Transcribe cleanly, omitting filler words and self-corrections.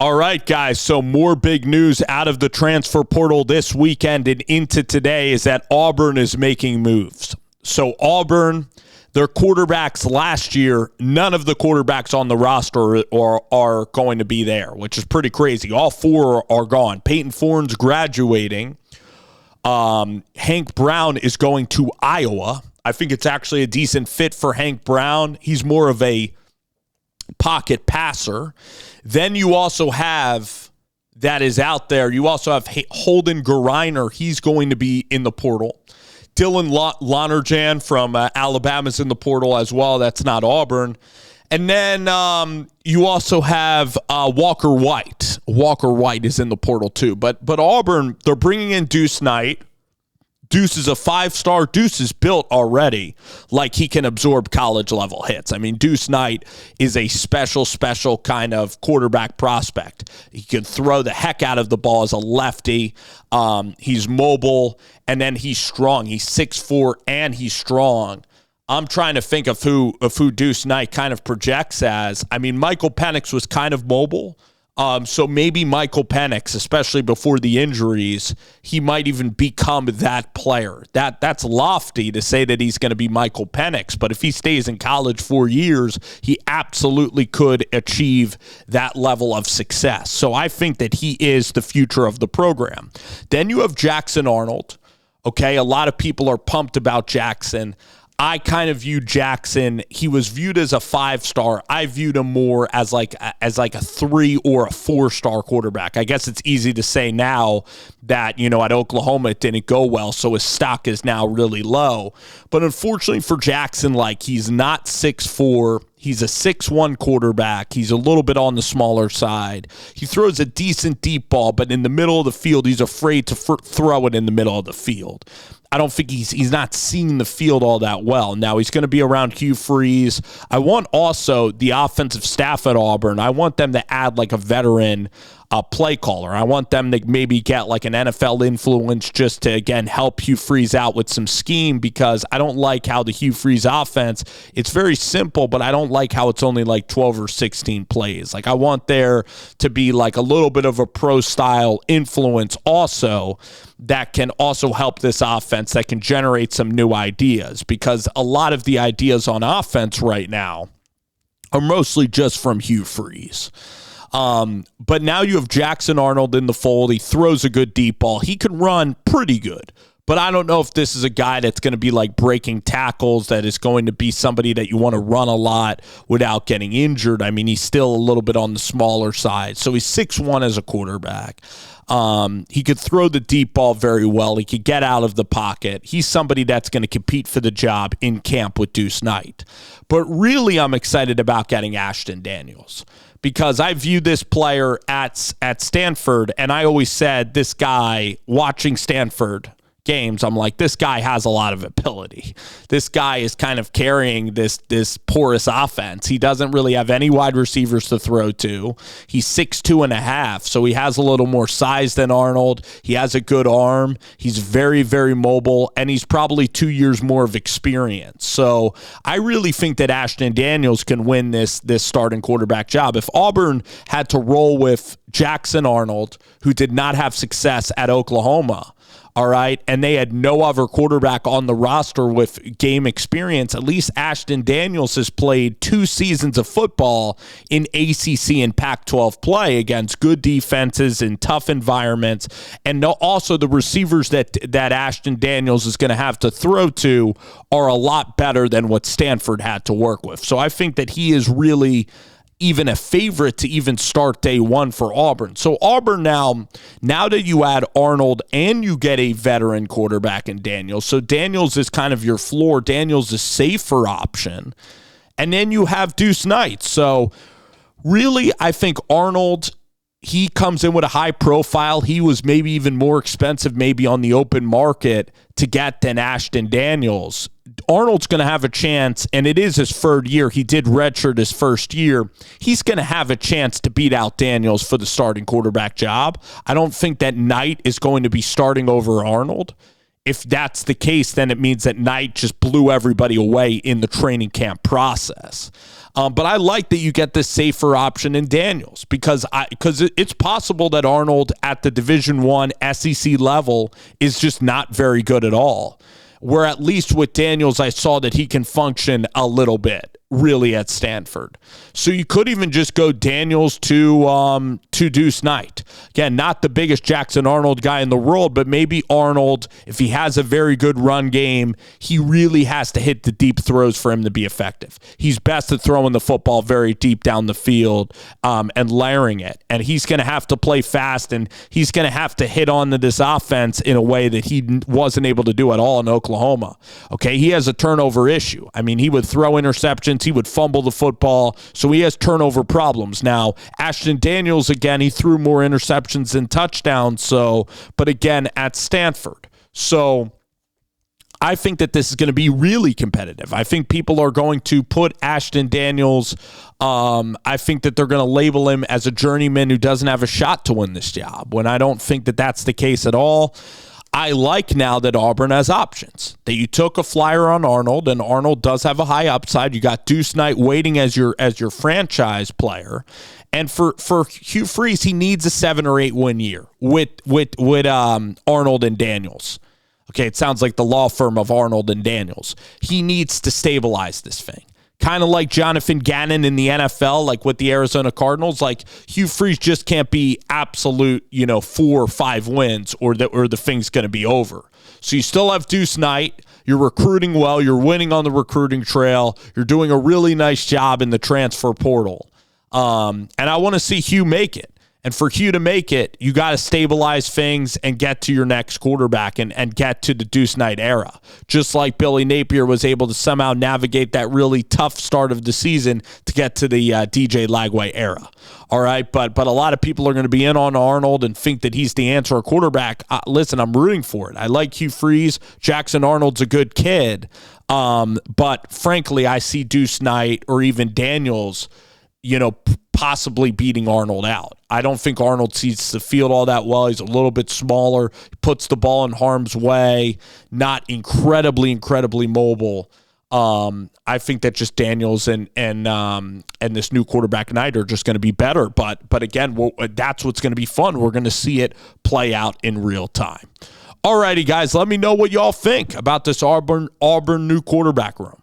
All right, guys, so more big news out of the transfer portal this weekend and into today is that Auburn is making moves. So Auburn, their quarterbacks last year, none of the quarterbacks on the roster are going to be there, which is pretty crazy. All four are gone. Peyton Thorne's graduating. Hank Brown is going to Iowa. I think it's actually a decent fit for Hank Brown. He's more of a pocket passer. Then you also have, that is out there, you also have Holden Geriner. He's going to be in the portal. Dylan Lonergan from Alabama's in the portal as well. That's not Auburn. And then you also have Walker White. Walker White is in the portal too. But Auburn, they're bringing in Deuce Knight. Deuce is a 5-star. Deuce is built already like he can absorb college-level hits. I mean, Deuce Knight is a special kind of quarterback prospect. He can throw the heck out of the ball as a lefty. He's mobile, and then he's strong. He's 6'4", and he's strong. I'm trying to think of who Deuce Knight kind of projects as. I mean, Michael Penix was kind of mobile. So maybe Michael Penix, especially before the injuries, he might even become that player. That's lofty to say that he's going to be Michael Penix, but if he stays in college 4 years, he absolutely could achieve that level of success. So I think that he is the future of the program. Then you have Jackson Arnold. Okay, a lot of people are pumped about Jackson. I kind of view Jackson, he was viewed as a 5-star. I viewed him more as like a 3 or a 4-star quarterback. I guess it's easy to say now that, at Oklahoma it didn't go well, so his stock is now really low. But unfortunately for Jackson, he's not 6'4". He's a 6'1" quarterback. He's a little bit on the smaller side. He throws a decent deep ball, but in the middle of the field, he's afraid to throw it in the middle of the field. I don't think he's not seeing the field all that well. Now, he's going to be around Hugh Freeze. I want also the offensive staff at Auburn, I want them to add a veteran play caller. I want them to maybe get an NFL influence just to, again, help Hugh Freeze out with some scheme, because I don't like how the Hugh Freeze offense, it's very simple, but I don't like how it's only 12 or 16 plays. I want there to be a little bit of a pro-style influence also that can also help this offense, that can generate some new ideas, because a lot of the ideas on offense right now are mostly just from Hugh Freeze. But now you have Jackson Arnold in the fold. He throws a good deep ball. He can run pretty good. But I don't know if this is a guy that's going to be breaking tackles, that is going to be somebody that you want to run a lot without getting injured. I mean, he's still a little bit on the smaller side. So he's 6'1" as a quarterback. He could throw the deep ball very well. He could get out of the pocket. He's somebody that's going to compete for the job in camp with Deuce Knight. But really, I'm excited about getting Ashton Daniels, because I view this player at Stanford, and I always said this guy, watching Stanford games, I'm like, this guy has a lot of ability. This guy is kind of carrying this porous offense. He doesn't really have any wide receivers to throw to. He's 6'2 and a half, so he has a little more size than Arnold. He has a good arm. He's very, very mobile, and he's probably 2 years more of experience. So I really think that Ashton Daniels can win this starting quarterback job. If Auburn had to roll with Jackson Arnold, who did not have success at Oklahoma, all right, and they had no other quarterback on the roster with game experience, at least Ashton Daniels has played 2 seasons of football in ACC and Pac-12 play against good defenses in tough environments, and also the receivers that Ashton Daniels is going to have to throw to are a lot better than what Stanford had to work with. So I think that he is really even a favorite to even start day one for Auburn. So Auburn now that you add Arnold and you get a veteran quarterback in Daniels, so Daniels is kind of your floor. Daniels is safer option. And then you have Deuce Knight. So really, I think Arnold, he comes in with a high profile. He was maybe even more expensive maybe on the open market to get than Ashton Daniels. Arnold's going to have a chance, and it is his third year. He did redshirt his first year. He's going to have a chance to beat out Daniels for the starting quarterback job. I don't think that Knight is going to be starting over Arnold. if that's the case, then it means that Knight just blew everybody away in the training camp process. But I like that you get this safer option in Daniels because it's possible that Arnold at the Division I SEC level is just not very good at all. Where at least with Daniels, I saw that he can function a little bit, really, at Stanford. So you could even just go Daniels to Deuce Knight. Again, not the biggest Jackson Arnold guy in the world, but maybe Arnold, if he has a very good run game, he really has to hit the deep throws for him to be effective. He's best at throwing the football very deep down the field and layering it. And he's going to have to play fast, and he's going to have to hit onto this offense in a way that he wasn't able to do at all in Oklahoma. Okay, he has a turnover issue. I mean, he would throw interceptions. He would fumble the football, so he has turnover problems. Now, Ashton Daniels, again, he threw more interceptions than touchdowns, but again, at Stanford. So I think that this is going to be really competitive. I think people are going to put Ashton Daniels, I think that they're going to label him as a journeyman who doesn't have a shot to win this job, when I don't think that that's the case at all. I like now that Auburn has options, that you took a flyer on Arnold, and Arnold does have a high upside. You got Deuce Knight waiting as your franchise player. And for Hugh Freeze, he needs a 7 or 8 win year with Arnold and Daniels. Okay, it sounds like the law firm of Arnold and Daniels. He needs to stabilize this thing. Kind of like Jonathan Gannon in the NFL, like with the Arizona Cardinals. Like, Hugh Freeze just can't be absolute, 4 or 5 wins or the thing's going to be over. So you still have Deuce Knight. You're recruiting well. You're winning on the recruiting trail. You're doing a really nice job in the transfer portal. And I want to see Hugh make it. And for Hugh to make it, you got to stabilize things and get to your next quarterback and get to the Deuce Knight era. Just like Billy Napier was able to somehow navigate that really tough start of the season to get to the DJ Lagway era. All right, but a lot of people are going to be in on Arnold and think that he's the answer quarterback. Listen, I'm rooting for it. I like Hugh Freeze. Jackson Arnold's a good kid. But frankly, I see Deuce Knight or even Daniels, possibly beating Arnold out. I don't think Arnold sees the field all that well. He's a little bit smaller, puts the ball in harm's way, not incredibly mobile. I think that just Daniels and this new quarterback Knight are just going to be better. But again, that's what's going to be fun. We're going to see it play out in real time. All righty, guys, let me know what y'all think about this Auburn new quarterback room.